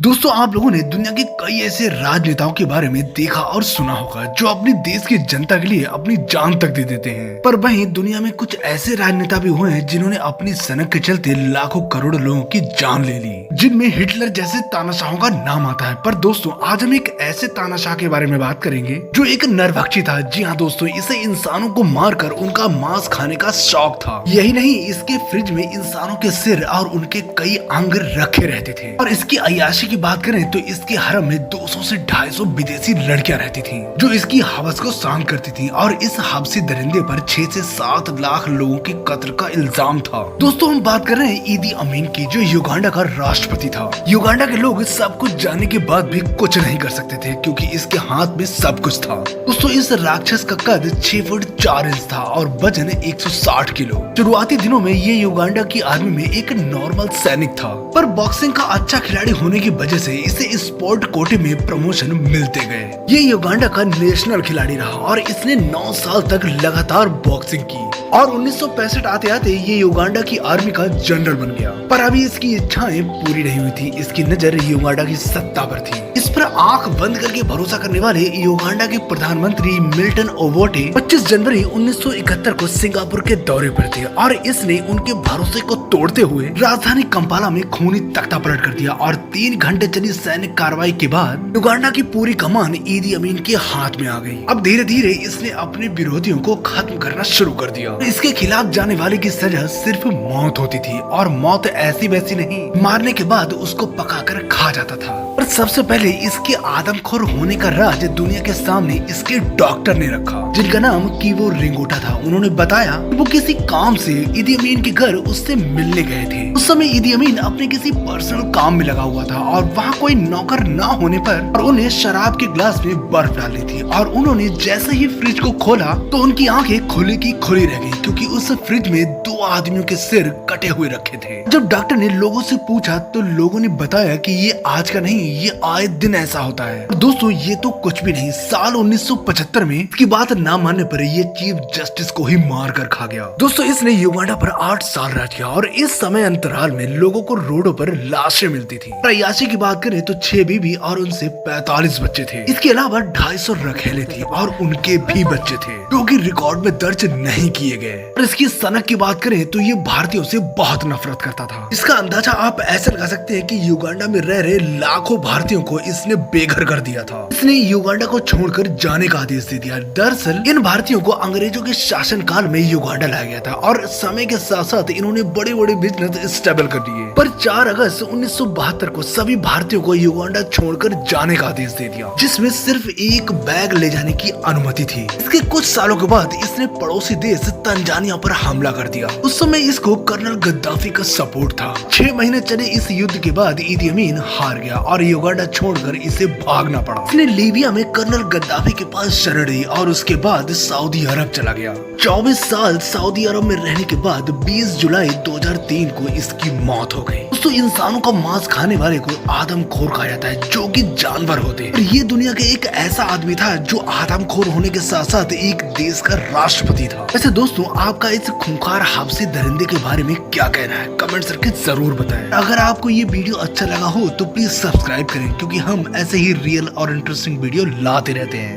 दोस्तों आप लोगों ने दुनिया के कई ऐसे राजनेताओं के बारे में देखा और सुना होगा जो अपने देश की जनता के लिए अपनी जान तक दे देते हैं। पर वहीं दुनिया में कुछ ऐसे राजनेता भी हुए हैं जिन्होंने अपनी सनक के चलते लाखों करोड़ों लोगों की जान ले ली, जिनमें हिटलर जैसे तानाशाहों का नाम आता है। पर दोस्तों आज हम एक ऐसे तानाशाह के बारे में बात करेंगे जो एक नरभक्षी था। जी हाँ दोस्तों, इसे इंसानों को मारकर उनका मांस खाने का शौक था। यही नहीं, इसके फ्रिज में इंसानों के सिर और उनके कई अंग रखे रहते थे। और इसकी अय्याशी की बात करें तो इसके हरम में 200 से 250 विदेशी लड़कियां रहती थीं, जो इसकी हवस को शांत करती थीं। और इस हबसी दरिंदे पर 6 से 7 लाख लोगों के कत्ल का इल्जाम था। दोस्तों हम बात कर रहे हैं ईदी अमीन की, जो युगांडा का राष्ट्रपति था। युगांडा के लोग सब कुछ जानने के बाद भी कुछ नहीं कर सकते थे क्योंकि इसके हाथ में सब कुछ था। दोस्तों इस राक्षस का कद 6 फुट 4 इंच था और वजन 160 किलो। शुरुआती दिनों में ये युगांडा की आर्मी में एक नॉर्मल सैनिक था, पर बॉक्सिंग का अच्छा खिलाड़ी होने की वजह से इसे स्पोर्ट कोटे में प्रमोशन मिलते गए। ये युगांडा का नेशनल खिलाड़ी रहा और इसने 9 साल तक लगातार बॉक्सिंग की और 1965 आते आते ये युगांडा की आर्मी का जनरल बन गया। पर अभी इसकी इच्छाएं पूरी नहीं हुई थी। इसकी नजर युगांडा की सत्ता पर थी। इस पर आंख बंद करके भरोसा करने वाले युगांडा के प्रधानमंत्री मिल्टन ओबोटे 25 जनवरी 1971 को सिंगापुर के दौरे पर थे और इसने उनके भरोसे को तोड़ते हुए राजधानी कंपाला में खूनी तख्ता पलट कर दिया। और 3 घंटे चली सैनिक कार्रवाई के बाद युगांडा की पूरी कमान ईदी अमीन के हाथ में आ गई। अब धीरे धीरे इसने अपने विरोधियों को खत्म करना शुरू कर दिया। इसके खिलाफ जाने वाले की सजा सिर्फ मौत होती थी, और मौत ऐसी वैसी नहीं, मारने के बाद उसको पकाकर खा जाता था। और सबसे पहले इसके आदमखोर होने का राज दुनिया के सामने इसके डॉक्टर ने रखा, जिनका नाम कीवो रिंगोटा था। उन्होंने बताया वो किसी काम से ईदी अमीन के घर उससे मिलने गए थे। उस समय ईदी अमीन अपने किसी पर्सनल काम में लगा हुआ था और वहाँ कोई नौकर न होने पर और उन्हें शराब के ग्लास में बर्फ डाली थी। और उन्होंने जैसे ही फ्रिज को खोला तो उनकी आंखें खुली की खुली रह गई, क्योंकि उस फ्रिज में 2 आदमियों के सिर कटे हुए रखे थे। जब डॉक्टर ने लोगों से पूछा तो लोगों ने बताया कि ये आज का नहीं, ये आए दिन ऐसा होता है। और दोस्तों ये तो कुछ भी नहीं, साल 1975 में इसकी बात ना मानने पर ये चीफ जस्टिस को ही मार कर खा गया। दोस्तों इसने युगांडा पर 8 साल राज किया और इस समय अंतराल में लोगों को रोडों पर लाशें मिलती थी। अय्याशी की बात करें तो 6 बीवी और उनसे 45 बच्चे थे। इसके अलावा 250 रखेले थी और उनके भी बच्चे थे, जो कि रिकॉर्ड में दर्ज नहीं किए गए। और इसकी सनक की बात करें तो ये भारतीयों से बहुत नफरत करता था। इसका अंदाजा आप ऐसे लगा सकते हैं कि युगांडा में रह रहे लाखों भारतीयों को इसने बेघर कर दिया था। इसने युगांडा को छोड़कर जाने का आदेश दे दिया। दरअसल इन भारतीयों को अंग्रेजों के शासन काल में युगांडा लाया गया था और समय के साथ साथ इन्होंने बड़े बड़े बिजनेस स्टेबल कर दिए। पर 4 अगस्त 1972 को सभी भारतीयों को युगांडा छोड़कर जाने का आदेश दे दिया, जिसमें सिर्फ एक बैग ले जाने की अनुमति थी। इसके कुछ सालों के बाद इसने पड़ोसी देश तंजानिया पर हमला कर दिया। उस समय इसको कर्नल गद्दाफी का सपोर्ट था। 6 महीने चले इस युद्ध के बाद ईदी अमीन हार गया और युगांडा छोड़कर इसे भागना पड़ा। इसने लीबिया में कर्नल गद्दाफी के पास शरण ली और उसके बाद सऊदी अरब चला गया। 24 साल सऊदी अरब में रहने के बाद 20 जुलाई 2003 को इसकी मौत हो गई। दोस्तों इंसानों का मांस खाने वाले को आदमखोर कहा जाता है, जो कि जानवर होते हैं। और ये दुनिया के एक ऐसा आदमी था जो आदमखोर होने के साथ साथ एक देश का राष्ट्रपति था। वैसे दोस्तों आपका इस खूंखार हबसी दरिंदे के बारे में क्या कहना है, कमेंट करके जरूर बताएं। अगर आपको ये वीडियो अच्छा लगा हो तो प्लीज सब्सक्राइब करें, क्योंकि हम ऐसे ही रियल और इंटरेस्टिंग वीडियो लाते रहते हैं।